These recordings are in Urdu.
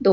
2?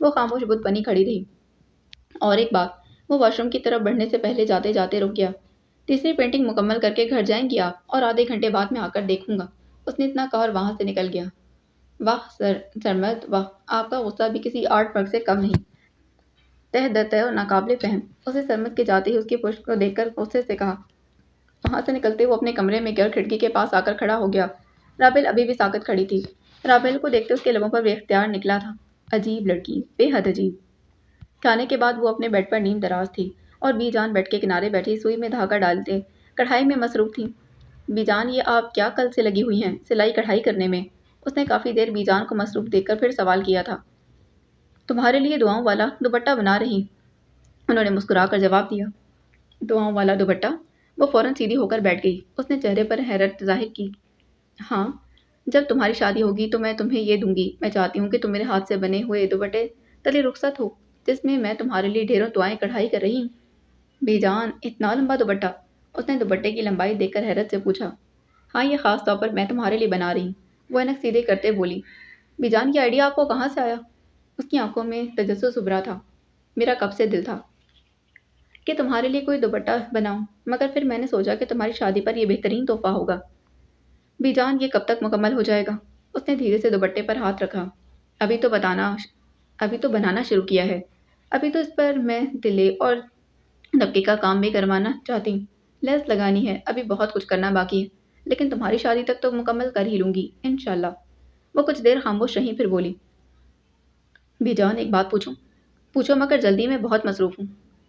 وہ خاموش بت بنی کھڑی رہی۔ اور ایک بات، وہ واش روم کی طرف بڑھنے سے پہلے جاتے جاتے رک گیا۔ تیسری پینٹنگ مکمل کر کے گھر جائیں گی آپ، اور آدھے گھنٹے بعد میں آ کر دیکھوں گا۔ اس نے اتنا کہا اور وہاں سے نکل گیا۔ واہ سرمد، واہ، آپ کا غصہ بھی کسی آرٹ ورک سے کم نہیں۔ تہ دتہ اور ناقابل فہم۔ اسے سرمد کے جاتے ہی اس کی پشت کو دیکھ کر غصے سے کہا۔ وہاں سے نکلتے وہ اپنے کمرے میں گیا اور کھڑکی کے پاس آ کر کھڑا ہو گیا۔ رابل ابھی بھی ساکت کھڑی تھی۔ رابل کو دیکھتے اس کے لبوں پر بے اختیار نکلا تھا، عجیب لڑکی، بے حد عجیب۔ کھانے کے بعد وہ اپنے بیڈ پر نیم دراز تھی اور بی جان بیڈ کے کنارے بیٹھی سوئی میں دھاگا ڈالتے کڑھائی میں مصروف تھی۔ بی جان، یہ آپ کیا کل سے لگی ہوئی ہیں سلائی کڑھائی کرنے میں؟ اس نے کافی دیر بی جان کو مصروف دیکھ کر پھر سوال کیا تھا۔ تمہارے لیے دعاؤں والا دوپٹہ بنا رہی، انہوں نے مسکرا کر جواب دیا۔ دعاؤں والا دوپٹہ؟ وہ فوراً سیدھی ہو کر بیٹھ گئی۔ اس نے چہرے پر حیرت ظاہر کی۔ ہاں، جب تمہاری شادی ہوگی تو میں تمہیں یہ دوں گی۔ میں چاہتی ہوں کہ تم میرے ہاتھ سے بنے ہوئے دوپٹے تلے رخصت ہو، جس میں تمہارے لیے ڈھیروں دعائیں کڑھائی کر رہی ہوں۔ بی جان، اتنا لمبا دوپٹہ؟ اس نے دوپٹے کی لمبائی دیکھ کر حیرت سے پوچھا۔ ہاں، یہ خاص طور پر میں تمہارے لیے بنا رہی ہوں، وہ اینک سیدھے کرتے بولی۔ بی جان، یہ آئیڈیا آپ کو کہاں سے آیا؟ اس کی آنکھوں میں تجسس ابھرا تھا۔ میرا کب سے دل تھا کہ تمہارے لیے کوئی دوپٹہ بناؤں، مگر پھر میں نے سوچا کہ تمہاری شادی پر یہ بہترین تحفہ ہوگا۔ بی جان، یہ کب تک مکمل ہو جائے گا؟ اس نے دھیرے سے دوپٹے پر ہاتھ رکھا۔ ابھی تو بنانا شروع کیا ہے۔ ابھی تو اس پر میں تلے اور دبکے کا کام بھی کروانا چاہتی ہوں، لیس لگانی ہے، ابھی بہت کچھ کرنا باقی ہے، لیکن تمہاری شادی تک تو مکمل کر ہی لوں گی انشاءاللہ۔ وہ کچھ دیر خاموش رہیں پھر بولی۔ بی جان، ایک بات پوچھوں؟ پوچھو، مگر جلدی میں بہت مصروف ہوں۔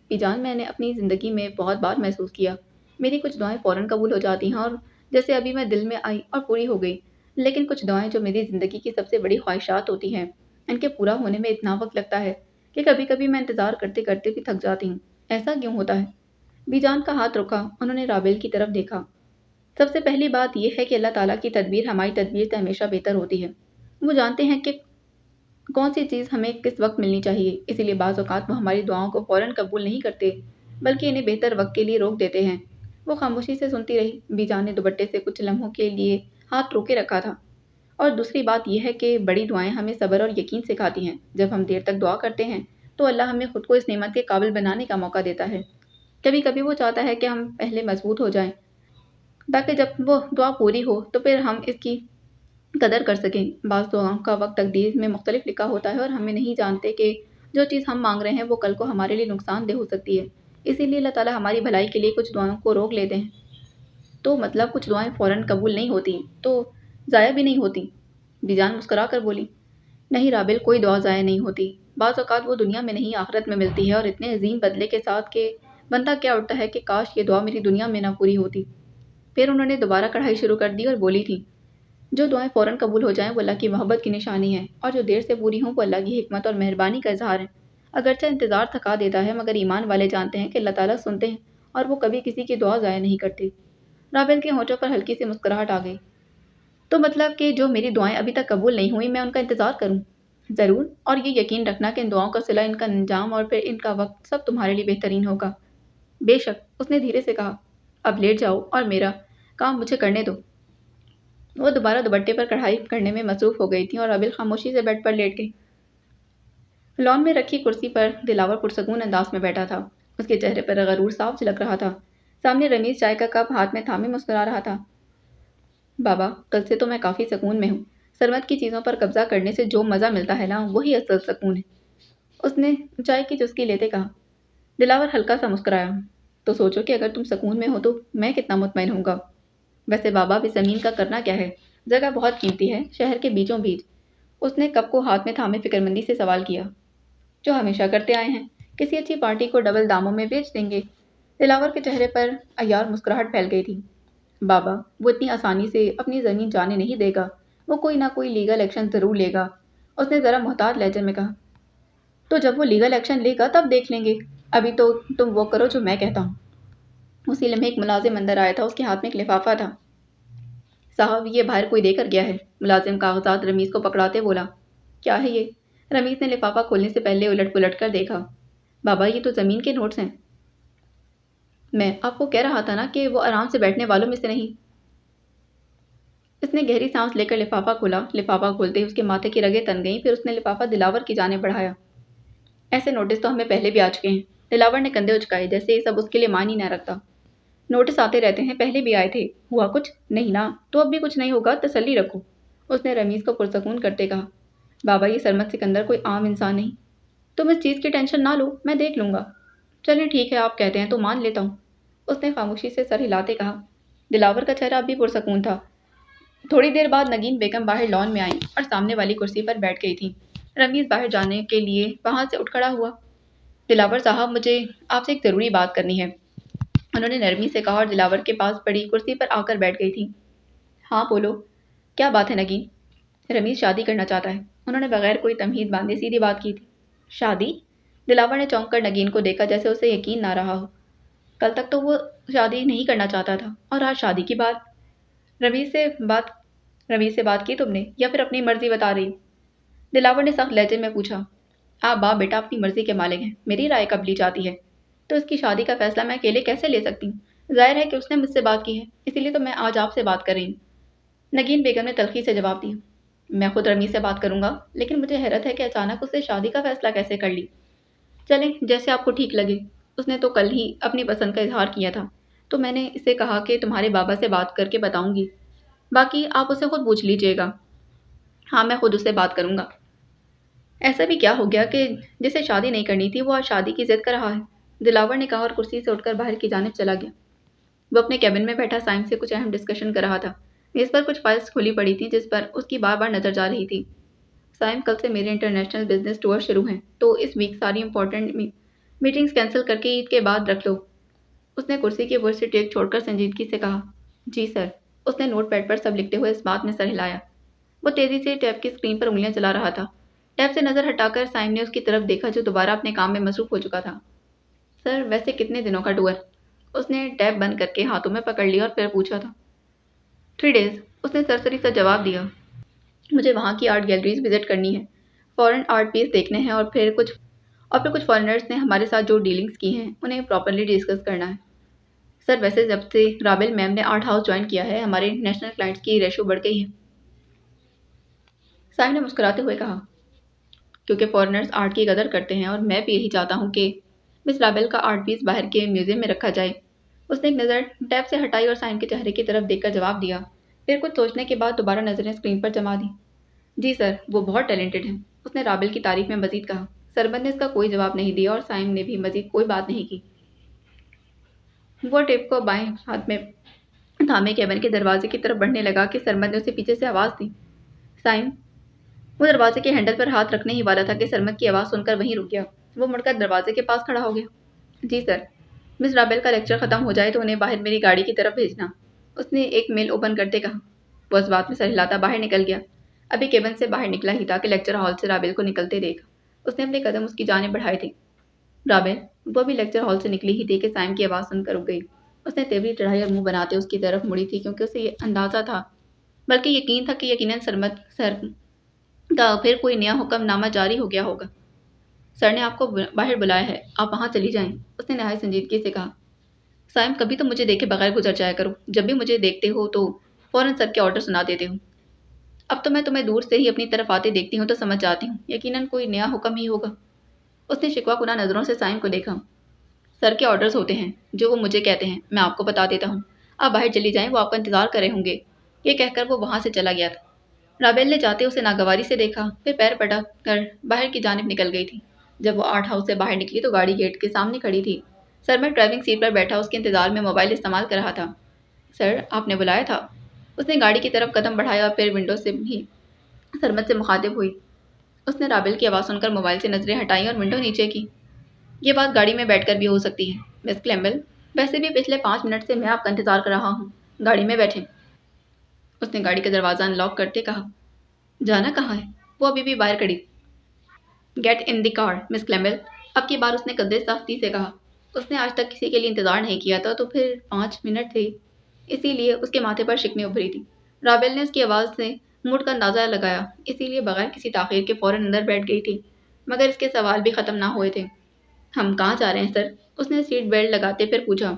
بی جان، میں نے اپنی زندگی میں بہت بار محسوس کیا، میری کچھ دعائیں فوراً قبول ہو جاتی ہیں، اور جیسے ابھی میں دل میں آئی اور پوری ہو گئی، لیکن کچھ دعائیں جو میری زندگی کی سب سے بڑی خواہشات ہوتی ہیں، ان کے پورا ہونے میں اتنا وقت لگتا ہے کہ کبھی کبھی میں انتظار کرتے کرتے بھی تھک جاتی ہوں۔ ایسا کیوں ہوتا ہے؟ بی جان کا ہاتھ رکا، انہوں نے رابل کی طرف دیکھا۔ سب سے پہلی بات یہ ہے کہ اللہ تعالیٰ کی تدبیر ہماری تدبیر سے ہمیشہ بہتر ہوتی ہے۔ وہ جانتے ہیں کہ کون سی چیز ہمیں کس وقت ملنی چاہیے، اسی لیے بعض اوقات وہ ہماری دعاؤں کو فوراً قبول نہیں کرتے، بلکہ انہیں بہتر وقت کے لیے روک دیتے ہیں۔ وہ خاموشی سے سنتی رہی۔ بی جان نے دوپٹے سے کچھ لمحوں کے لیے ہاتھ روکے رکھا تھا۔ اور دوسری بات یہ ہے کہ بڑی دعائیں ہمیں صبر اور یقین سکھاتی ہیں۔ جب ہم دیر تک دعا کرتے ہیں تو اللہ ہمیں خود کو اس نعمت کے قابل بنانے کا موقع دیتا ہے۔ کبھی کبھی وہ چاہتا ہے کہ ہم پہلے مضبوط ہو جائیں، تاکہ جب وہ دعا پوری ہو تو پھر ہم اس کی قدر کر سکیں۔ بعض دعاؤں کا وقت تقدیر میں مختلف لکھا ہوتا ہے، اور ہمیں نہیں جانتے کہ جو چیز ہم مانگ رہے ہیں وہ کل کو ہمارے لیے نقصان دہ ہو سکتی ہے۔ اسی لیے اللہ تعالیٰ ہماری بھلائی کے لیے کچھ دعاؤں کو روک لیتے ہیں۔ تو مطلب کچھ دعائیں فوراً قبول نہیں ہوتی تو ضائع بھی نہیں ہوتی؟ بی جان مسکرا کر بولی۔ نہیں رابل، کوئی دعا ضائع نہیں ہوتی۔ بعض اوقات وہ دنیا میں نہیں آخرت میں ملتی ہے، اور اتنے عظیم بدلے کے ساتھ کہ بندہ کیا اٹھتا ہے کہ کاش یہ دعا میری دنیا میں نہ پوری ہوتی۔ پھر انہوں نے دوبارہ کڑھائی شروع کر دی اور بولی تھی۔ جو دعائیں فوراً قبول ہو جائیں وہ اللہ کی محبت کی نشانی ہے، اور جو دیر سے پوری ہوں وہ اللہ کی حکمت اور مہربانی کا اظہار ہے۔ اگرچہ انتظار تھکا دیتا ہے، مگر ایمان والے جانتے ہیں کہ اللہ تعالیٰ سنتے ہیں اور وہ کبھی کسی کی دعا ضائع نہیں کرتے۔ رابل کے ہونٹوں پر ہلکی سی مسکراہٹ آ گئی۔ تو مطلب کہ جو میری دعائیں ابھی تک قبول نہیں ہوئی میں ان کا انتظار کروں؟ ضرور، اور یہ یقین رکھنا کہ ان دعاؤں کا صلہ، ان کا انجام اور پھر ان کا وقت سب تمہارے لیے بہترین ہوگا۔ بے شک، اس نے دھیرے سے کہا۔ اب لیٹ جاؤ اور میرا کام مجھے کرنے دو۔ وہ دوبارہ دوپٹے پر کڑھائی کرنے میں مصروف ہو گئی تھی اور رابل خاموشی سے بیڈ پر لیٹ گئی۔ لان میں رکھی کرسی پر دلاور پرسکون انداز میں بیٹھا تھا۔ اس کے چہرے پر غرور صاف جھلک رہا تھا۔ سامنے رمیز چائے کا کپ ہاتھ میں تھامے مسکرا رہا تھا۔ بابا، کل سے تو میں کافی سکون میں ہوں۔ سرمد کی چیزوں پر قبضہ کرنے سے جو مزہ ملتا ہے نا، وہی اصل سکون ہے، اس نے چائے کی چسکی لیتے کہا۔ دلاور ہلکا سا مسکرایا۔ تو سوچو کہ اگر تم سکون میں ہو تو میں کتنا مطمئن ہوں گا۔ ویسے بابا، اب اس زمین کا کرنا کیا ہے؟ جگہ بہت قیمتی ہے، شہر کے بیچوں بیچ۔ اس نے کپ کو ہاتھ میں تھامے فکرمندی سے سوال کیا۔ جو ہمیشہ کرتے آئے ہیں، کسی اچھی پارٹی کو ڈبل داموں میں بیچ دیں گے۔ دلاور کے چہرے پر عیار مسکراہٹ پھیل گئی تھی۔ بابا، وہ اتنی آسانی سے اپنی زمین جانے نہیں دے گا، وہ کوئی نہ کوئی لیگل ایکشن ضرور لے گا، اس نے ذرا محتاط لہجے میں کہا۔ تو جب وہ لیگل ایکشن لے گا تب دیکھ لیں گے، ابھی تو تم وہ کرو جو میں کہتا ہوں۔ اسی لمحے ایک ملازم اندر آیا تھا، اس کے ہاتھ میں ایک لفافہ تھا۔ صاحب، یہ باہر کوئی دے کر گیا ہے، ملازم کاغذات رمیز کو پکڑاتے بولا۔ کیا ہے یہ؟ رمیز نے لفافہ کھولنے سے پہلے الٹ پلٹ کر دیکھا۔ بابا، یہ تو زمین کے نوٹس ہیں۔ میں آپ کو کہہ رہا تھا نا کہ وہ آرام سے بیٹھنے والوں میں سے نہیں۔ اس نے گہری سانس لے کر لفافہ کھولا۔ لفافہ کھولتے ہی اس کے ماتھے کی رگیں تن گئیں، پھر اس نے لفافہ دلاور کی جانب بڑھایا۔ ایسے نوٹس تو ہمیں پہلے بھی آ چکے ہیں۔ دلاور نے کندھے اچکائے، جیسے یہ سب اس کے لیے معنی نہ رکھتا۔ نوٹس آتے رہتے ہیں، پہلے بھی آئے تھے۔ ہوا کچھ نہیں نا؟ تو اب بھی کچھ نہیں ہوگا، تسلی رکھو، اس نے رمیز کو پرسکون کرتے کہا۔ بابا، یہ سرمد سکندر کوئی عام انسان نہیں، تم اس چیز کی ٹینشن نہ لو، میں دیکھ لوں گا۔ چلیں ٹھیک ہے، آپ کہتے ہیں تو مان لیتا ہوں، اس نے خاموشی سے سر ہلاتے کہا۔ دلاور کا چہرہ اب بھی پرسکون تھا۔ تھوڑی دیر بعد نگین بیگم باہر لان میں آئیں اور سامنے والی کرسی پر بیٹھ گئی تھیں۔ رمیز باہر جانے کے لیے وہاں سے اٹھ کھڑا ہوا۔ دلاور صاحب، مجھے آپ سے ایک ضروری بات کرنی ہے، انہوں نے نرمی سے کہا اور دلاور کے پاس پڑی کرسی پر آ کر بیٹھ گئی تھیں۔ ہاں بولو، کیا بات ہے نگین؟ رمیز شادی کرنا چاہتا ہے، انہوں نے بغیر کوئی تمہید باندھے سیدھی بات کی تھی۔ شادی؟ دلاور نے چونک کر نگین کو دیکھا، جیسے اسے یقین نہ رہا ہو۔ کل تک تو وہ شادی نہیں کرنا چاہتا تھا، اور آج شادی کی بات؟ رمیز سے بات کی تم نے، یا پھر اپنی مرضی بتا رہی؟ دلاور نے سخت لہجے میں پوچھا۔ آپ باپ بیٹا اپنی مرضی کے مالک ہیں، میری رائے کب لی جاتی ہے؟ تو اس کی شادی کا فیصلہ میں اکیلے کیسے لے سکتی ہوں؟ ظاہر ہے کہ اس نے مجھ سے بات کی ہے، اسی لیے تو میں آج آپ سے بات کر رہی ہوں، نگین بیگم نے تلخی سے جواب دیا۔ میں خود رمیز سے بات کروں گا، لیکن مجھے حیرت ہے کہ اچانک اس سے شادی کا فیصلہ کیسے کر لی؟ چلیں جیسے آپ کو ٹھیک لگے، اس نے تو کل ہی اپنی پسند کا اظہار کیا تھا، تو میں نے اسے کہا کہ تمہارے بابا سے بات کر کے بتاؤں گی، باقی آپ اسے خود پوچھ لیجئے گا۔ ہاں، میں خود اس سے بات کروں گا۔ ایسا بھی کیا ہو گیا کہ جسے شادی نہیں کرنی تھی وہ آج شادی کی ضد کر رہا ہے؟ دلاور نے کہا اور کرسی سے اٹھ کر باہر کی جانب چلا گیا۔ وہ اپنے کیبن میں بیٹھا سائم سے کچھ اہم ڈسکشن کر رہا تھا۔ میز پر کچھ فائلز کھلی پڑی تھیں جس پر اس کی بار بار نظر جا رہی تھی۔ سائم، کل سے میرے انٹرنیشنل بزنس ٹور شروع ہیں، تو اس ویک ساری امپورٹنٹ میٹنگز کینسل کر کے عید کے بعد رکھ لو، اس نے کرسی کے برش سے ٹیک چھوڑ کر سنجیدگی سے کہا۔ جی سر، اس نے نوٹ پیڈ پر سب لکھتے ہوئے اس بات میں سر ہلایا۔ وہ تیزی سے ٹیپ کی اسکرین پر انگلیاں چلا رہا تھا۔ ٹیپ سے نظر ہٹا کر سائم نے اس کی طرف دیکھا جو دوبارہ اپنے کام میں مصروف ہو چکا تھا۔ سر، ویسے کتنے دنوں کا ٹور؟ اس نے ٹیپ بند کر کے ہاتھوں میں پکڑ لیا اور پھر پوچھا تھا۔ 3 days، اس نے سرسری سا جواب دیا۔ مجھے وہاں کی آرٹ گیلریز وزٹ کرنی ہے، فورن آرٹ پیس دیکھنے ہیں، اور پھر کچھ فارنرز نے ہمارے ساتھ جو ڈیلنگز کی ہیں انہیں پراپرلی ڈسکس کرنا ہے۔ سر، ویسے جب سے رابل میم نے آرٹ ہاؤس جوائن کیا ہے ہمارے انٹرنیشنل کلائنٹس کی ریشو بڑھ گئی ہے، سائم نے مسکراتے ہوئے کہا۔ کیونکہ فارنرز آرٹ کی قدر کرتے ہیں، اور میں بھی یہی چاہتا ہوں کہ مس رابل کا آرٹ پیس باہر کے میوزیم میں رکھا جائے، اس نے ایک نظر ٹیپ سے ہٹائی اور سائم کے چہرے کی طرف دیکھ کر جواب دیا، پھر کچھ سوچنے کے بعد دوبارہ نظریں اسکرین پر جما دیں۔ جی سر، وہ بہت ٹیلنٹڈ ہیں، اس نے رابل کی تعریف میں مزید کہا۔ سربن نے اس کا کوئی جواب نہیں دیا اور سائم نے بھی مزید کوئی بات نہیں کی۔ وہ ٹیپ کو بائیں ہاتھ میں تھامے کیبن کے دروازے کی طرف بڑھنے لگا کہ سرمد نے اسے پیچھے سے آواز دی۔ سائم! وہ دروازے کے ہینڈل پر ہاتھ رکھنے ہی والا تھا کہ سرمد کی آواز سن کر وہیں رک گیا۔ وہ مڑ کر دروازے کے پاس کھڑا ہو گیا۔ جی سر، مس رابل کا لیکچر ختم ہو جائے تو انہیں باہر میری گاڑی کی طرف بھیجنا، اس نے ایک میل اوپن کرتے کہا۔ وہ اس بات میں سر ہلاتا باہر نکل گیا۔ ابھی کیبن سے باہر نکلا ہی تھا کہ لیکچر ہال سے رابل کو نکلتے دیکھا۔ اس نے اپنے قدم اس کی جانب بڑھائے تھے۔ رابل! وہ بھی لیکچر ہال سے نکلی ہی تھی کہ سائم کی آواز سن کر رک گئی۔ اس نے تیوری چڑھائی اور منہ بناتے اس کی طرف مڑی تھی، کیونکہ اسے یہ اندازہ تھا، بلکہ یقین تھا کہ یقیناً سرمد سر کا پھر کوئی نیا حکم نامہ جاری ہو گیا ہوگا۔ سر نے آپ کو باہر بلایا ہے، آپ وہاں چلی جائیں، اس نے نہایت سنجیدگی سے کہا۔ سائم، کبھی تو مجھے دیکھے بغیر گزر جایا کرو، جب بھی مجھے دیکھتے ہو تو فوراً سر کے آرڈر سنا دیتے ہو۔ اب تو میں تمہیں دور سے ہی اپنی طرف آتے دیکھتی ہوں تو سمجھ جاتی ہوں یقیناً کوئی نیا حکم ہی ہوگا۔ اس نے شکوہ کناں نظروں سے سائم کو دیکھا۔ سر کے آرڈرز ہوتے ہیں جو وہ مجھے کہتے ہیں، میں آپ کو بتا دیتا ہوں، آپ باہر چلی جائیں، وہ آپ کا انتظار کر رہے ہوں گے۔ یہ کہہ کر وہ وہاں سے چلا گیا تھا۔ رابل نے جاتے اسے ناگواری سے دیکھا، پھر پیر پٹک کر باہر کی جانب نکل گئی تھی۔ جب وہ آرٹ ہاؤس سے باہر نکلی تو گاڑی گیٹ کے سامنے کھڑی تھی۔ سرمد ڈرائیونگ سیٹ پر بیٹھا اس کے انتظار میں موبائل استعمال کر رہا تھا۔ سر، آپ نے بلایا تھا؟ اس نے گاڑی کی طرف قدم بڑھایا اور پھر ونڈو سے بھی سرمد سے مخاطب ہوئی۔ اس نے رابل کی آواز سن کر موبائل سے نظریں ہٹائیں اور ونڈو نیچے کی۔ یہ بات گاڑی میں بیٹھ کر بھی ہو سکتی ہے مس کلیمبل، ویسے بھی پچھلے 5 منٹ سے میں آپ کا انتظار کر رہا ہوں، گاڑی میں بیٹھیں، اس نے گاڑی کا دروازہ ان لاک کرتے کہا۔ جانا کہاں ہے؟ وہ ابھی بھی باہر کھڑی۔ گیٹ ان دی کار مس کلیمبل، اب کی بار اس نے قدرے سختی سے کہا۔ اس نے آج تک کسی کے لیے انتظار نہیں کیا تھا، تو پھر 5 منٹ تھے، اسی لیے اس کے ماتھے پر شکنیں ابھری تھی۔ رابل نے اس کی آواز سے موڈ کا اندازہ لگایا، اسی لیے بغیر کسی تاخیر کے فوراً اندر بیٹھ گئی تھی، مگر اس کے سوال بھی ختم نہ ہوئے تھے۔ ہم کہاں جا رہے ہیں سر؟ اس نے سیٹ بیلٹ لگاتے پھر پوچھا۔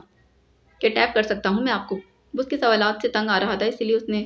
کہ ٹیپ کر سکتا ہوں میں آپ کو؟ وہ اس کے سوالات سے تنگ آ رہا تھا، اسی لیے اس نے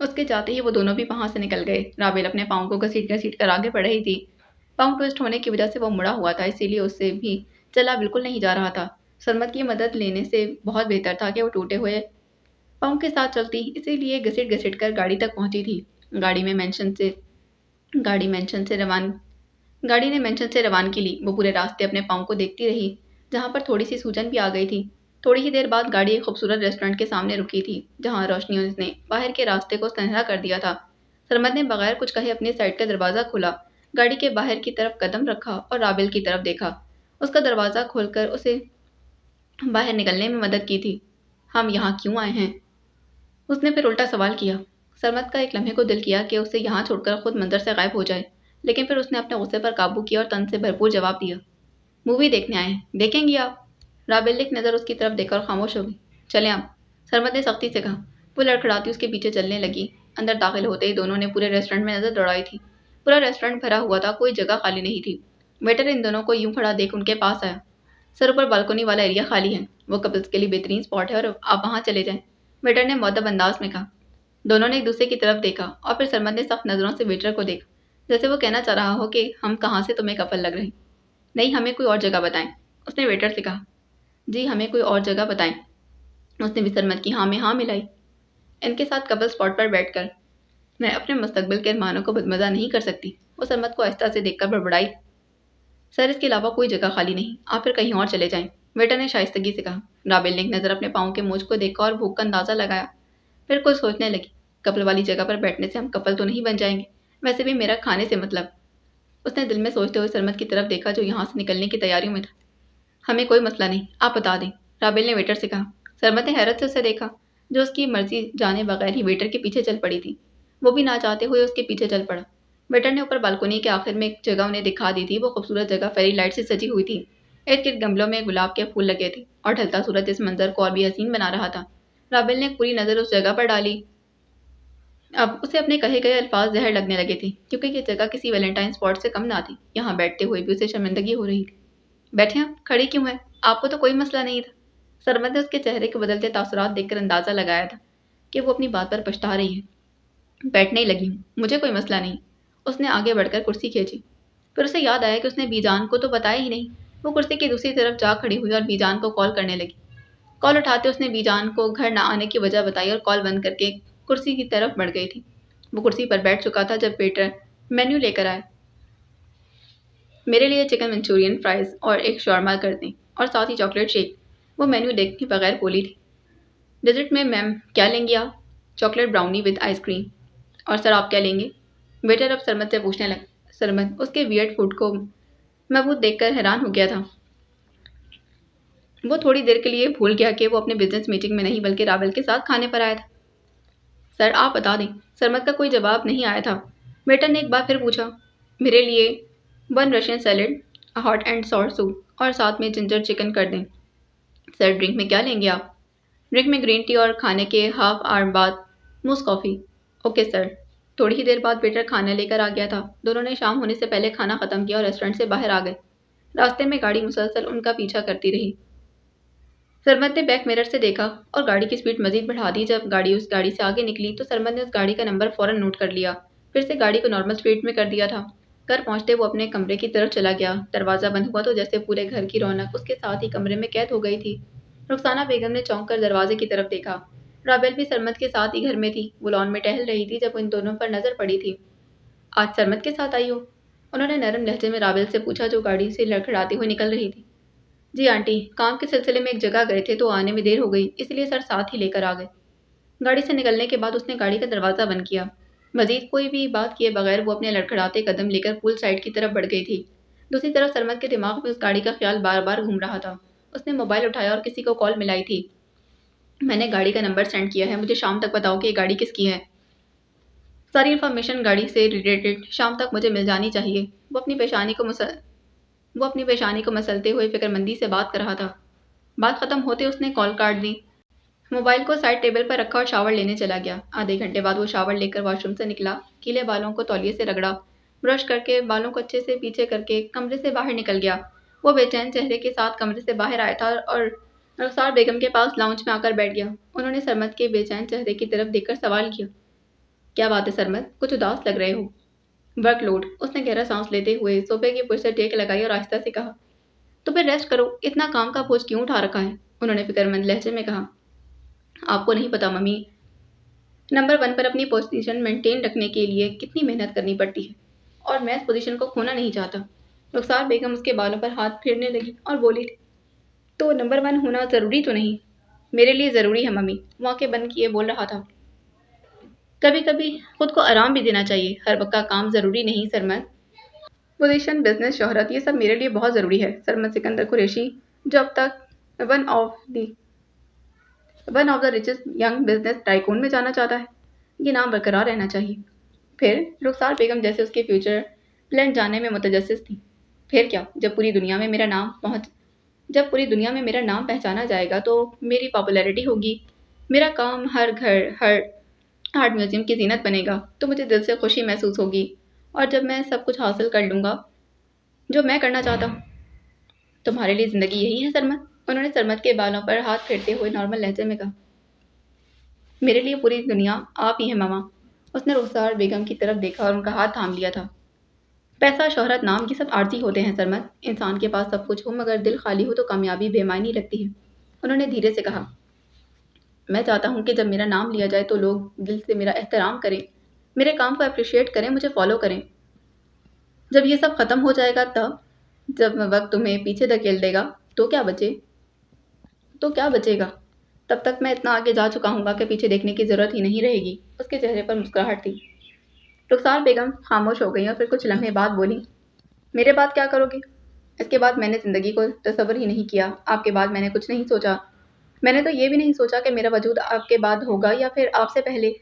اس کے جاتے ہی وہ دونوں بھی وہاں سے نکل گئے۔ رابل اپنے پاؤں کو گھسیٹ گھسیٹ کر آگے بڑھ رہی تھی۔ پاؤں ٹوسٹ ہونے کی وجہ سے وہ مڑا ہوا تھا، اسی لیے اس سے بھی چلا بالکل نہیں جا رہا تھا۔ سرمد کی مدد لینے سے بہت بہتر تھا کہ وہ ٹوٹے ہوئے پاؤں کے ساتھ چلتی، اسی لیے گھسیٹ گھسیٹ کر گاڑی تک پہنچی تھی۔ گاڑی میں مینشن سے گاڑی مینشن سے روان گاڑی نے مینشن سے روانگی لی۔ وہ پورے راستے اپنے پاؤں کو دیکھتی رہی، جہاں پر تھوڑی سی سوجن بھی آ گئی تھی۔ تھوڑی ہی دیر بعد گاڑی ایک خوبصورت ریسٹورنٹ کے سامنے رکی تھی، جہاں روشنیوں نے باہر کے راستے کو سنہرا کر دیا تھا۔ سرمد نے بغیر کچھ کہے اپنی سائڈ کا دروازہ کھولا، گاڑی کے باہر کی طرف قدم رکھا اور رابل کی طرف دیکھا۔ اس کا دروازہ کھول کر اسے باہر نکلنے میں مدد کی تھی۔ ہم یہاں کیوں آئے ہیں؟ اس نے پھر الٹا سوال کیا۔ سرمد کا ایک لمحے کو دل کیا کہ اسے یہاں چھوڑ کر خود منظر سے غائب ہو جائے، لیکن پھر اس نے اپنے غصے پر قابو کیا اور تن سے بھرپور جواب دیا۔ مووی دیکھنے آئے ہیں، دیکھیں گی آپ؟ رابل نے ایک نظر اس کی طرف دیکھا اور خاموش ہو گئی۔ چلیں آپ، سرمد نے سختی سے کہا۔ وہ لڑکھڑاتی اس کے پیچھے چلنے لگی۔ اندر داخل ہوتے ہی دونوں نے پورے ریسٹورنٹ میں نظر دوڑائی تھی۔ پورا ریسٹورنٹ بھرا ہوا تھا، کوئی جگہ خالی نہیں تھی۔ ویٹر ان دونوں کو یوں کھڑا دیکھ ان کے پاس آیا۔ سر اوپر بالکونی والا ایریا خالی ہے، وہ کپلز کے لیے بہترین اسپاٹ ہے اور آپ وہاں چلے جائیں، ویٹر نے مؤدب انداز میں کہا۔ دونوں نے ایک دوسرے کی طرف دیکھا اور پھر سرمد نے سخت نظروں سے ویٹر کو دیکھا، جیسے وہ کہنا چاہ رہا ہو کہ ہم کہاں سے تمہیں کپل لگ رہے؟ نہیں، ہمیں کوئی اور جگہ بتائیں، اس نے ویٹر سے کہا۔ جی ہمیں کوئی اور جگہ بتائیں، اس نے بھی سرمد کی ہاں میں ہاں ملائی۔ ان کے ساتھ کپل اسپاٹ پر بیٹھ کر میں اپنے مستقبل کے ارمانوں کو بدمزہ نہیں کر سکتی، وہ سرمد کو آہستہ سے دیکھ کر بڑبڑائی۔ سر اس کے علاوہ کوئی جگہ خالی نہیں، آپ پھر کہیں اور چلے جائیں، ویٹر نے شائستگی سے کہا۔ رابل نے ایک نظر اپنے پاؤں کے موچ کو دیکھا اور بھوک کا اندازہ لگایا، پھر کچھ سوچنے لگی۔ کپل والی جگہ پر بیٹھنے سے ہم کپل تو نہیں بن جائیں گے، ویسے بھی میرا کھانے سے مطلب۔ اس نے دل میں سوچتے ہوئے سرمد کی طرف دیکھا جو یہاں سے نکلنے کی تیاریوں میں تھا۔ ہمیں کوئی مسئلہ نہیں، آپ بتا دیں، رابل نے ویٹر سے کہا۔ سرمد نے حیرت سے اسے دیکھا، جو اس کی مرضی جانے بغیر ہی ویٹر کے پیچھے چل پڑی تھی۔ وہ بھی نہ چاہتے ہوئے اس کے پیچھے چل پڑا۔ ویٹر نے اوپر بالکونی کے آخر میں ایک جگہ انہیں دکھا دی تھی۔ وہ خوبصورت جگہ فیری لائٹ سے سجی ہوئی تھی، ارد گرد گملوں میں گلاب کے پھول لگے تھے اور ڈھلتا سورج اس منظر کو اور بھی حسین بنا رہا تھا۔ رابل نے پوری نظر اس جگہ پر ڈالی۔ اب اسے اپنے کہے گئے الفاظ زہر لگنے لگے تھے، کیونکہ یہ جگہ کسی ویلنٹائن اسپاٹ سے کم نہ تھی۔ یہاں بیٹھتے ہوئے بھی اسے شرمندگی ہو رہی تھی۔ بیٹھے آپ، کھڑی کیوں ہیں؟ آپ کو تو کوئی مسئلہ نہیں تھا۔ سرمد نے اس کے چہرے کے بدلتے تاثرات دیکھ کر اندازہ لگایا تھا کہ وہ اپنی بات پر پچھتا رہی ہے۔ بیٹھنے ہی لگی ہوں، مجھے کوئی مسئلہ نہیں۔ اس نے آگے بڑھ کر کرسی کھینچی۔ پھر اسے یاد آیا کہ اس نے بی جان کو تو بتایا ہی نہیں۔ وہ کرسی کی دوسری طرف جا کھڑی ہوئی اور بی جان کو کال کرنے لگی۔ کال اٹھاتے اس نے بی جان کو گھر نہ آنے کی وجہ بتائی اور کال بند کر کے کرسی کی طرف بڑھ گئی تھی۔ وہ کرسی پر بیٹھ چکا تھا جب ویٹر مینیو لے کر آیا۔ میرے لیے چکن منچورین، فرائز اور ایک شاورما کر دیں، اور ساتھ ہی چاکلیٹ شیک۔ وہ مینیو دیکھے بغیر بولی تھی۔ ڈیزرٹ میں میم کیا لیں گی آپ؟ Chocolate brownie with ice cream. اور سر آپ کیا لیں گے؟ ویٹر اب سرمد سے پوچھنے لگا۔ سرمد اس کے ویئرڈ فوڈ کو مبہوت دیکھ کر حیران ہو گیا تھا۔ وہ تھوڑی دیر کے لیے بھول گیا کہ وہ اپنے بزنس میٹنگ میں نہیں بلکہ رابل کے ساتھ کھانے پر آیا تھا۔ سر آپ بتا دیں، سرمد کا کوئی جواب نہیں آیا تھا۔ ویٹر نے ایک بار پھر پوچھا۔ میرے لیے 1 رشین سیلڈ، ہاٹ اینڈ سور سوپ اور ساتھ میں جنجر چکن کر دیں۔ سر ڈرنک میں کیا لیں گے آپ؟ ڈرنک میں گرین ٹی اور کھانے کے ہاف آور بعد موس کافی۔ Okay sir. تھوڑی ہی دیر بعد ویٹر کھانا لے کر آ گیا تھا۔ دونوں نے شام ہونے سے پہلے کھانا ختم کیا اور ریسٹورنٹ سے باہر آ گئے۔ راستے میں گاڑی مسلسل ان کا پیچھا کرتی رہی۔ سرمد نے بیک میرر سے دیکھا اور گاڑی کی سپیڈ مزید بڑھا دی۔ جب گاڑی اس گاڑی سے آگے نکلی تو سرمد نے اس گاڑی کا نمبر فوراً نوٹ کر لیا، پھر سے گاڑی کو نارمل سپیڈ میں کر دیا تھا۔ گھر پہنچتے وہ اپنے کمرے کی طرف چلا گیا۔ دروازہ بند ہوا تو جیسے پورے گھر کی رونق اس کے ساتھ ہی کمرے میں قید ہو گئی تھی۔ رخسانہ بیگم نے چونک کر دروازے کی طرف دیکھا۔ رابل بھی سرمد کے ساتھ ہی گھر میں تھی۔ وہ لان میں ٹہل رہی تھی جب ان دونوں پر نظر پڑی تھی۔ آج سرمد کے ساتھ آئی ہو؟ انہوں نے نرم لہجے میں رابل سے پوچھا جو گاڑی سے لڑکھڑاتی ہوئی نکل رہی تھی۔ جی آنٹی، کام کے سلسلے میں ایک جگہ گئے تھے تو آنے میں دیر ہو گئی، اس لیے سر ساتھ ہی لے کر آ گئے۔ گاڑی سے نکلنے کے بعد اس نے گاڑی کا دروازہ بند کیا۔ مزید کوئی بھی بات کیے بغیر وہ اپنے لڑکھڑاتے قدم لے کر پول سائڈ کی طرف بڑھ گئی تھی۔ دوسری طرف سرمد کے دماغ میں اس گاڑی کا خیال بار بار گھوم رہا تھا۔ اس نے موبائل اٹھایا اور کسی کو کال ملائی تھی۔ میں نے گاڑی کا نمبر سینڈ کیا ہے، مجھے شام تک بتاؤ کہ یہ گاڑی کس کی ہے۔ ساری انفارمیشن گاڑی سے ریلیٹڈ شام تک مجھے مل جانی چاہیے۔ وہ اپنی پیشانی کو مسلتے ہوئے فکر مندی سے بات کر رہا تھا۔ بات ختم ہوتے اس نے کال کاٹ دی، موبائل کو سائڈ ٹیبل پر رکھا اور شاور لینے چلا گیا۔ آدھے گھنٹے بعد وہ شاور لے کر واش روم سے نکلا، گیلے بالوں کو تولیے سے رگڑا، برش کر کے بالوں کو اچھے سے پیچھے کر کے کمرے سے باہر نکل گیا۔ وہ بے چین چہرے کے ساتھ کمرے سے باہر آیا تھا اور رخسار بیگم کے پاس لاؤنج میں آ کر بیٹھ گیا۔ انہوں نے سرمد کے بے چین چہرے کی طرف دیکھ کر سوال کیا۔ کیا بات ہے سرمد، کچھ اداس لگ رہے ہو؟ ورک لوڈ، اس نے گہرا سانس لیتے ہوئے صوفے کی پشت سے ٹیک لگائی اور آہستہ سے کہا۔ تو پھر ریسٹ کرو، اتنا کام کا بوجھ کیوں اٹھا رکھا ہے؟ انہوں نے فکر مند لہجے میں کہا۔ آپ کو نہیں پتا ممی، نمبر 1 پر اپنی پوزیشن مینٹین رکھنے کے لیے کتنی محنت کرنی پڑتی ہے، اور میں اس پوزیشن کو کھونا نہیں چاہتا۔ رخسار بیگم اس کے بالوں پر ہاتھ پھیرنے لگی اور بولی، تو نمبر 1 ہونا ضروری تو نہیں؟ میرے لیے ضروری ہے ممی، وہ آنکھیں بند کیے بول رہا تھا۔ کبھی کبھی خود کو آرام بھی دینا چاہیے، ہر وقت کا کام ضروری نہیں سرمد۔ پوزیشن، بزنس، شہرت، یہ سب میرے لیے بہت ضروری ہے۔ سرمد سکندر قریشی، جو اب تک one of the richest young business tycoon میں جانا چاہتا ہے، یہ نام برقرار رہنا چاہیے۔ پھر رخسار بیگم جیسے اس کے فیوچر پلان جاننے میں متجسس تھی۔ پھر کیا، جب پوری دنیا میں میرا نام پہچانا جائے گا تو میری پاپولیرٹی ہوگی، میرا کام ہر گھر، ہر آرٹ میوزیم کی زینت بنے گا، تو مجھے دل سے خوشی محسوس ہوگی، اور جب میں سب کچھ حاصل کر لوں گا جو میں کرنا چاہتا ہوں۔ تمہارے لیے زندگی یہی ہے سرمد؟ انہوں نے سرمد کے بالوں پر ہاتھ پھیرتے ہوئے نارمل لہجے میں کہا۔ میرے لیے پوری دنیا آپ ہی ہیں ماما۔ اس نے رخسار بیگم کی طرف دیکھا اور ان کا ہاتھ تھام لیا تھا۔ پیسہ، شہرت، نام، یہ سب عارضی ہوتے ہیں سرمد۔ انسان کے پاس سب کچھ ہو مگر دل خالی ہو تو کامیابی بے معنی لگتی ہے۔ انہوں نے دھیرے سے کہا۔ میں چاہتا ہوں کہ جب میرا نام لیا جائے تو لوگ دل سے میرا احترام کریں، میرے کام کو اپریشیٹ کریں، مجھے فالو کریں۔ جب یہ سب ختم ہو جائے گا، تب جب وقت تمہیں پیچھے دھکیل دے گا تو کیا بچے گا؟ تب تک میں اتنا آگے جا چکا ہوں گا کہ پیچھے دیکھنے کی ضرورت ہی نہیں رہے گی۔ اس کے چہرے پر مسکراہٹ تھی۔ رخسار بیگم خاموش ہو گئی اور پھر کچھ لمحے بعد بولی، میرے بعد کیا کرو گی؟ اس کے بعد میں نے زندگی کو تصور ہی نہیں کیا، آپ کے بعد میں نے کچھ نہیں سوچا۔ میں نے تو یہ بھی نہیں سوچا کہ میرا وجود آپ کے بعد ہوگا یا پھر آپ سے پہلے۔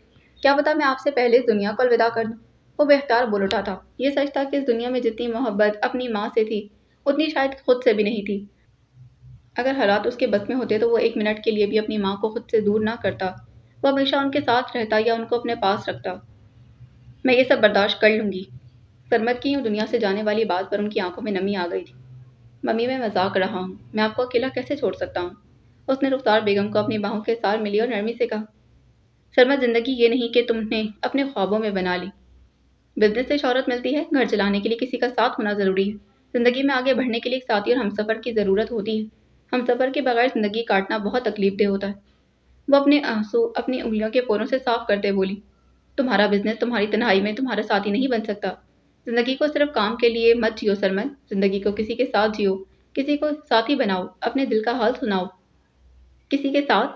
کیا پتا میں آپ سے پہلے اس دنیا کو الوداع کر دوں۔ وہ بے اختیار بول اٹھا تھا۔ یہ سچ تھا کہ اس دنیا میں جتنی محبت اپنی ماں سے تھی، اتنی شاید خود سے بھی نہیں تھی۔ اگر حالات اس کے بس میں ہوتے تو وہ 1 منٹ کے لیے بھی اپنی ماں کو خود سے دور نہ کرتا، وہ ہمیشہ ان کے ساتھ رہتا یا ان کو اپنے پاس رکھتا۔ میں یہ سب برداشت کر لوں گی۔ سرمد کی یوں دنیا سے جانے والی بات پر ان کی آنکھوں میں نمی آ گئی تھی۔ ممی، میں مذاق کر رہا ہوں، میں آپ کو اکیلا کیسے چھوڑ سکتا ہوں؟ اس نے رخسار بیگم کو اپنی باہوں کے سار ملی اور نرمی سے کہا۔ سرمد، زندگی یہ نہیں کہ تم نے اپنے خوابوں میں بنا لی۔ بزنس سے شہرت ملتی ہے، گھر چلانے کے لیے کسی کا ساتھ ہونا ضروری ہے۔ زندگی میں آگے بڑھنے کے لیے ایک ساتھی اور ہمسفر کی ضرورت ہوتی ہے۔ ہمسفر کے بغیر زندگی کاٹنا بہت تکلیف دہ ہوتا ہے۔ وہ اپنے آنسو اپنی انگلیوں کے پوروں سے صاف کرتے بولی، تمہارا بزنس تمہاری تنہائی میں تمہارا ساتھی نہیں بن سکتا۔ زندگی کو صرف کام کے لیے مت جیو سرمد، زندگی کو کسی کے ساتھ جیو، کسی کو ساتھی بناؤ، اپنے دل کا حال سناؤ۔ کسی کے ساتھ؟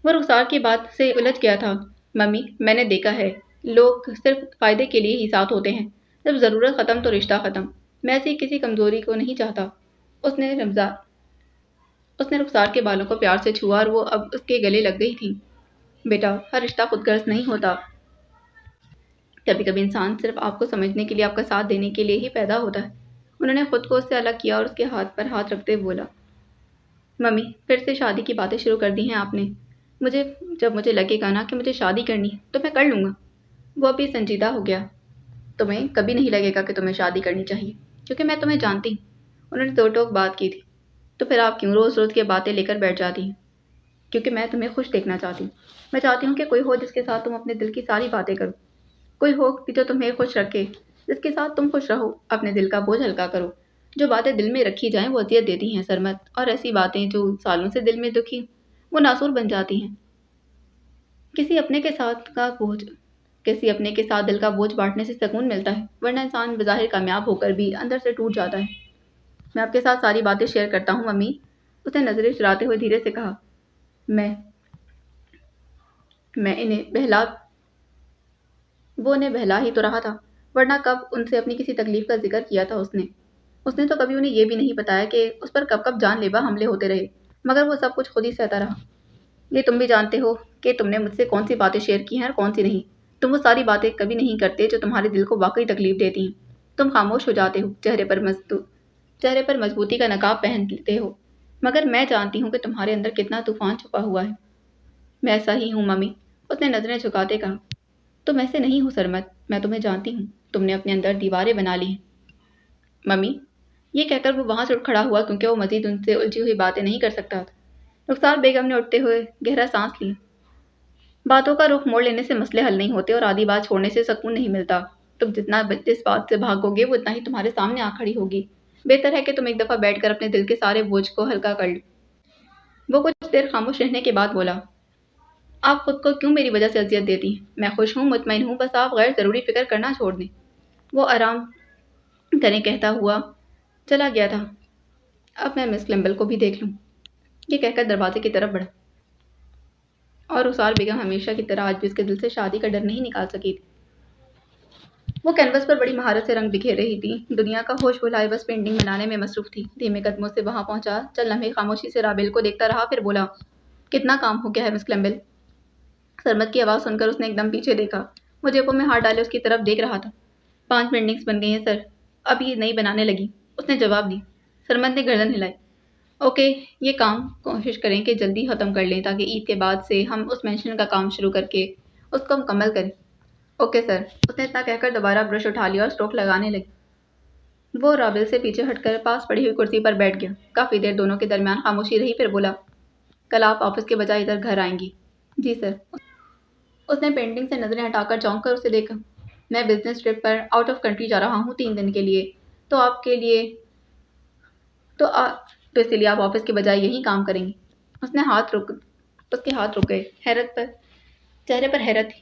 وہ رخسار کی بات سے الجھ گیا تھا۔ ممی، میں نے دیکھا ہے، لوگ صرف فائدے کے لیے ہی ساتھ ہوتے ہیں، جب ضرورت ختم تو رشتہ ختم۔ میں ایسی کسی کمزوری کو نہیں چاہتا۔ اس نے رخسار کے بالوں کو پیار سے چھوا اور وہ اب اس کے گلے لگ گئی تھیں۔ بیٹا، ہر رشتہ خود غرض نہیں ہوتا۔ کبھی کبھی انسان صرف آپ کو سمجھنے کے لیے، آپ کا ساتھ دینے کے لیے ہی پیدا ہوتا ہے۔ انہوں نے خود کو اس سے الگ کیا اور اس کے ہاتھ پر ہاتھ رکھتے بولا، ممی، پھر سے شادی کی باتیں شروع کر دی ہیں آپ نے۔ جب مجھے لگے گا نا کہ مجھے شادی کرنی ہے تو میں کر لوں گا۔ وہ ابھی سنجیدہ ہو گیا۔ تمہیں کبھی نہیں لگے گا کہ تمہیں شادی کرنی چاہیے، کیونکہ میں تمہیں جانتی ہوں۔ انہوں نے دو ٹوک بات کی تھی۔ تو پھر آپ کیوں روز روز کے باتیں لے کر بیٹھ جاتی ہیں؟ کیونکہ میں تمہیں خوش دیکھنا چاہتی ہوں۔ میں چاہتی ہوں کہ کوئی ہو جس کے ساتھ تم اپنے دل کی ساری باتیں کرو، کوئی ہو کہ جو تمہیں خوش رکھے، جس کے ساتھ تم خوش رہو، اپنے دل کا بوجھ ہلکا کرو۔ جو باتیں دل میں رکھی جائیں وہ اذیت دیتی ہیں سرمد، اور ایسی باتیں جو سالوں سے دل میں دکھی وہ ناسور بن جاتی ہیں۔ کسی اپنے کے ساتھ دل کا بوجھ بانٹنے سے سکون ملتا ہے، ورنہ انسان بظاہر کامیاب ہو کر بھی اندر سے ٹوٹ جاتا ہے۔ میں آپ کے ساتھ ساری باتیں شیئر کرتا ہوں ممی، اس نے نظریں چراتے ہوئے دھیرے سے کہا۔ وہ انہیں بہلا ہی تو رہا تھا، ورنہ کب ان سے اپنی کسی تکلیف کا ذکر کیا تھا اس نے تو کبھی انہیں یہ بھی نہیں بتایا کہ اس پر کب کب جان لیوا حملے ہوتے رہے، مگر وہ سب کچھ خود ہی سہتا رہا۔ یہ تم بھی جانتے ہو کہ تم نے مجھ سے کون سی باتیں شیئر کی ہیں اور کون سی نہیں۔ تم وہ ساری باتیں کبھی نہیں کرتے جو تمہارے دل کو واقعی تکلیف دیتی ہیں۔ تم خاموش ہو جاتے ہو، چہرے پر مضبوطی کا نقاب پہن لیتے ہو، مگر میں جانتی ہوں کہ تمہارے اندر کتنا طوفان چھپا ہوا ہے۔ میں ایسا ہی ہوں ممی، اس نے نظریں جھکاتے کہا۔ تم ایسے نہیں ہو سرمد، میں تمہیں جانتی ہوں، تم نے اپنے اندر دیواریں بنا لی ہیں۔ ممی، یہ کہہ کر وہ وہاں سے اٹھ کھڑا ہوا کیونکہ وہ مزید ان سے الجھی ہوئی باتیں نہیں کر سکتا تھا۔ رخسار بیگم نے اٹھتے ہوئے گہرا سانس لی۔ باتوں کا رخ موڑ لینے سے مسئلے حل نہیں ہوتے اور آدھی بات چھوڑنے سے سکون نہیں ملتا۔ تم جتنا اس بات سے بھاگو گے وہ اتنا ہی تمہارے سامنے آ کھڑی ہوگی۔ بہتر ہے کہ تم ایک دفعہ بیٹھ کر اپنے دل کے سارے بوجھ کو ہلکا کر لو۔ وہ کچھ دیر خاموش رہنے کے بعد بولا، آپ خود کو کیوں میری وجہ سے اذیت دیتی ہیں؟ میں خوش ہوں، مطمئن ہوں، بس آپ غیر ضروری فکر کرنا چھوڑ دیں۔ وہ آرام کریں کہتا ہوا چلا گیا تھا۔ اب میں مس کیمبل کو بھی دیکھ لوں، یہ کہہ کر دروازے کی طرف بڑھا، اور رخسار بیگم ہمیشہ کی طرح آج بھی اس کے دل سے شادی کا ڈر نہیں نکال سکی تھی۔ وہ کینوس پر بڑی مہارت سے رنگ بکھیر رہی تھی، دنیا کا ہوش بھلائے بس پینٹنگ بنانے میں مصروف تھی۔ دھیمے قدموں سے وہاں پہنچا، چند لمحے خاموشی سے رابل کو دیکھتا رہا، پھر بولا، کتنا کام ہو گیا ہے مس کیمبل؟ سرمد کی آواز سن کر اس نے ایک دم پیچھے دیکھا، وہ جیبوں میں ہاتھ ڈالے اس کی طرف دیکھ رہا تھا۔ 5 پینٹنگز بن گئی ہیں سر، اب یہ نئی بنانے لگی، اس نے جواب دی۔ سرمد نے گردن ہلائی۔ اوکے، یہ کام کوشش کریں کہ جلدی ختم کر لیں تاکہ عید کے بعد سے ہم اس مینشن کا کام شروع کر کے اس کو مکمل کریں۔ اوکے سر، اس نے اتنا کہہ کر دوبارہ برش اٹھا لیا اور اسٹروک لگانے لگی۔ وہ رابل سے پیچھے ہٹ کر پاس پڑی ہوئی کرسی پر بیٹھ گیا۔ کافی دیر دونوں کے درمیان خاموشی رہی، پھر بولا، کل آپ آفس کے بجائے ادھر گھر آئیں گی؟ جی سر۔ اس نے پینٹنگ سے نظریں ہٹا کر چونک کر اسے دیکھا۔ میں business trip per out of country جا رہا ہوں 3 دن کے لیے، تو آپ کے لیے تو اسی لیے آپ آفس کے بجائے یہیں کام کریں گی۔ اس کے ہاتھ رک گئے، چہرے پر حیرت تھی۔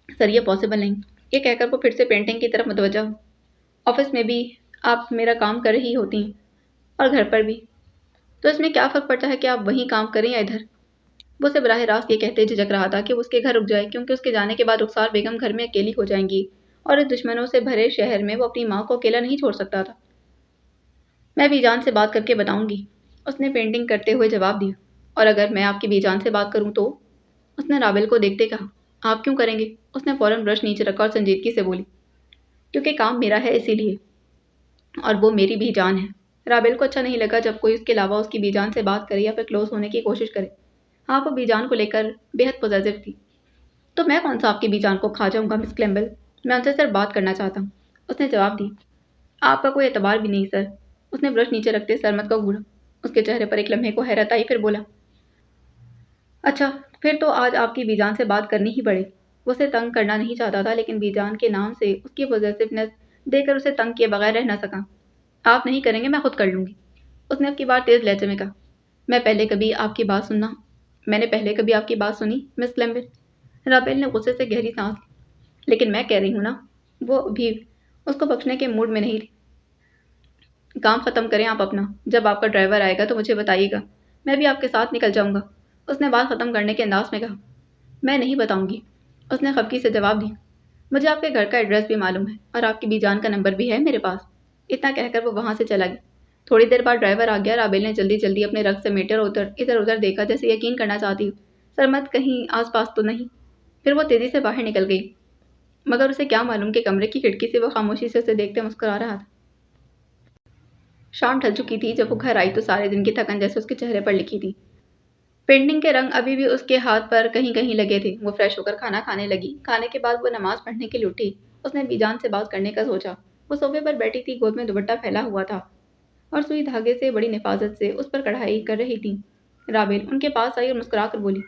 سر، یہ پاسبل نہیں، یہ کہہ کر وہ پھر سے پینٹنگ کی طرف متوجہ ہو۔ آفس میں بھی آپ میرا کام کر رہی ہوتی ہیں اور گھر پر بھی، تو اس میں کیا فرق پڑتا ہے کہ آپ وہیں کام کریں یا ادھر؟ وہ اسے براہ راست یہ کہتے جھجک رہا تھا کہ وہ اس کے گھر رک جائے، کیونکہ اس کے جانے کے بعد رخسار بیگم گھر میں اکیلی ہو جائیں گی اور اس دشمنوں سے بھرے شہر میں وہ اپنی ماں کو اکیلا نہیں چھوڑ سکتا تھا۔ میں بی جان سے بات کر کے بتاؤں گی، اس نے پینٹنگ کرتے ہوئے جواب دیا۔ اور اگر میں آپ کی بی جان سے بات کروں تو؟ اس نے رابل کو دیکھتے کہا۔ آپ کیوں کریں گے؟ اس نے فوراً برش نیچے رکھا اور سنجیدگی سے بولی، کیونکہ کام میرا ہے اسی لیے، اور وہ میری بھی جان ہے۔ رابل کو اچھا نہیں لگا جب کوئی اس کے علاوہ اس کی بی جان سے بات کرے یا پھر کلوز ہونے کی کوشش کرے۔ ہاں، وہ بی جان کو لے کر بے حد پوزیسو تھی۔ تو میں کون سا آپ کی بی جان کو کھا جاؤں گا مس کیمبل، میں ان سے صرف بات کرنا چاہتا ہوں، اس نے جواب دی۔ آپ کا کوئی اعتبار بھی نہیں سر، اس نے برش نیچے رکھتے سرمد کو گھورا۔ اس کے چہرے پر ایک لمحے کو حیرت آئی، پھر بولا، اچھا، پھر تو آج آپ کی بی جان سے بات کرنی ہی پڑے گی۔ وہ اسے تنگ کرنا نہیں چاہتا تھا، لیکن بی جان کے نام سے اس کی پوزیسونیس دے کر اسے تنگ کیے بغیر رہ نہ سکا۔ آپ نہیں کریں گے، میں خود کر لوں گی، اس نے اب کی بار تیز لہجے میں کہا۔ میں نے پہلے کبھی آپ کی بات سنی مس کیمبل؟ رابل نے غصے سے گہری سانس لی۔ لیکن میں کہہ رہی ہوں نا، وہ بھی اس کو بخشنے کے موڈ میں نہیں تھی۔ کام ختم کریں آپ اپنا، جب آپ کا ڈرائیور آئے گا تو مجھے بتائیے گا، میں بھی آپ کے ساتھ نکل جاؤں گا، اس نے بات ختم کرنے کے انداز میں کہا۔ میں نہیں بتاؤں گی، اس نے خفگی سے جواب دیا۔ مجھے آپ کے گھر کا ایڈریس بھی معلوم ہے اور آپ کی بی جان کا نمبر بھی ہے میرے پاس، اتنا کہہ کر وہ وہاں سے چلا گیا۔ تھوڑی دیر بعد ڈرائیور آ گیا۔ رابل نے جلدی جلدی اپنے رگ سمیٹے اور ادھر ادھر دیکھا، جیسے یقین کرنا چاہتی ہو سرمد کہیں آس پاس تو نہیں۔ پھر وہ تیزی سے باہر نکل گئی، مگر اسے کیا معلوم کہ کمرے کی کھڑکی سے وہ خاموشی سے اسے دیکھتے مسکرا رہا تھا۔ شام ڈھل چکی تھی جب وہ گھر آئی تو سارے دن کی تھکن جیسے اس کے چہرے پر لکھی تھی۔ پینٹنگ کے رنگ ابھی بھی اس کے ہاتھ پر کہیں کہیں لگے تھے۔ وہ فریش ہو کر کھانا کھانے لگی۔ کھانے کے بعد وہ نماز پڑھنے کے لیے اٹھی۔ اس نے بی جان سے بات کرنے کا سوچا۔ وہ صوفے پر بیٹھی تھی، گود میں دوپٹہ پھیلا ہوا تھا اور سوئی دھاگے سے بڑی نفاذت سے اس پر کڑھائی کر رہی تھی۔ رابل ان کے پاس آئی اور مسکرا کر بولی،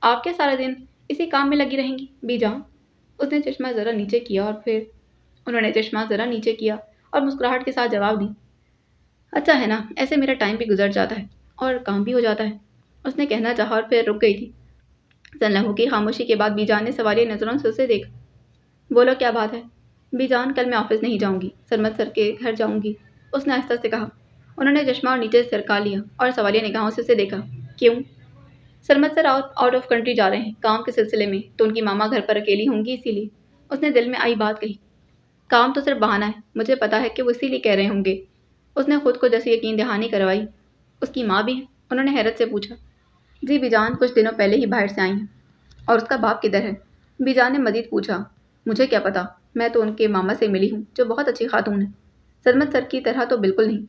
آپ کیا سارا دن اسی کام میں لگی رہیں گی بی جان؟ اس نے چشمہ ذرا نیچے کیا اور پھر انہوں نے چشمہ ذرا نیچے کیا اور مسکراہٹ کے ساتھ جواب دی، اچھا ہے نا، ایسے میرا ٹائم بھی گزر جاتا ہے اور کام بھی ہو جاتا ہے، اس نے کہنا چاہا اور پھر رک گئی تھی۔ چند لمحوں کی خاموشی کے بعد بی جان نے سوالیہ نظروں سے اسے دیکھا۔ بولو کیا بات ہے؟ بی جان، کل میں آفس نہیں جاؤں گی، سرمد سر کے گھر جاؤں گی، اس نے آہستہ سے کہا۔ انہوں نے چشمہ اور نیچے سرکا لیا اور سوالیہ نگاہوں سے اسے دیکھا۔ کیوں؟ سرمد سر آؤٹ آف کنٹری جا رہے ہیں کام کے سلسلے میں، تو ان کی ماما گھر پر اکیلی ہوں گی، اسی لیے، اس نے دل میں آئی بات کہی۔ کام تو صرف بہانہ ہے، مجھے پتا ہے کہ وہ اسی لیے کہہ رہے ہوں گے، اس نے خود کو جیسے یقین دہانی کروائی۔ اس کی ماں بھی ہے؟ انہوں نے حیرت سے پوچھا۔ جی بی جان کچھ دنوں پہلے ہی باہر سے آئی ہیں۔ اور اس کا باپ کدھر ہے؟ بی جان نے مزید پوچھا۔ مجھے کیا پتا، میں تو ان کے ماما سے ملی ہوں جو بہت اچھی خاتون ہے، سرمد سر کی طرح تو بالکل نہیں۔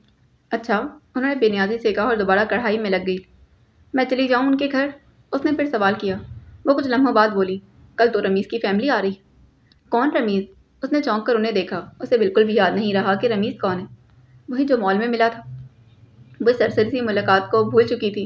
اچھا، انہوں نے بے نیازی سے کہا اور دوبارہ کڑھائی میں لگ گئی۔ میں چلی جاؤں ان کے گھر؟ اس نے پھر سوال کیا۔ وہ کچھ لمحوں بعد بولی، کل تو رمیز کی فیملی آ رہی ہے۔ کون رمیز؟ اس نے چونک کر انہیں دیکھا۔ اسے بالکل بھی یاد نہیں رہا کہ رمیز کون ہے۔ وہی جو مال میں ملا تھا۔ وہ سرسری سی ملاقات کو بھول چکی تھی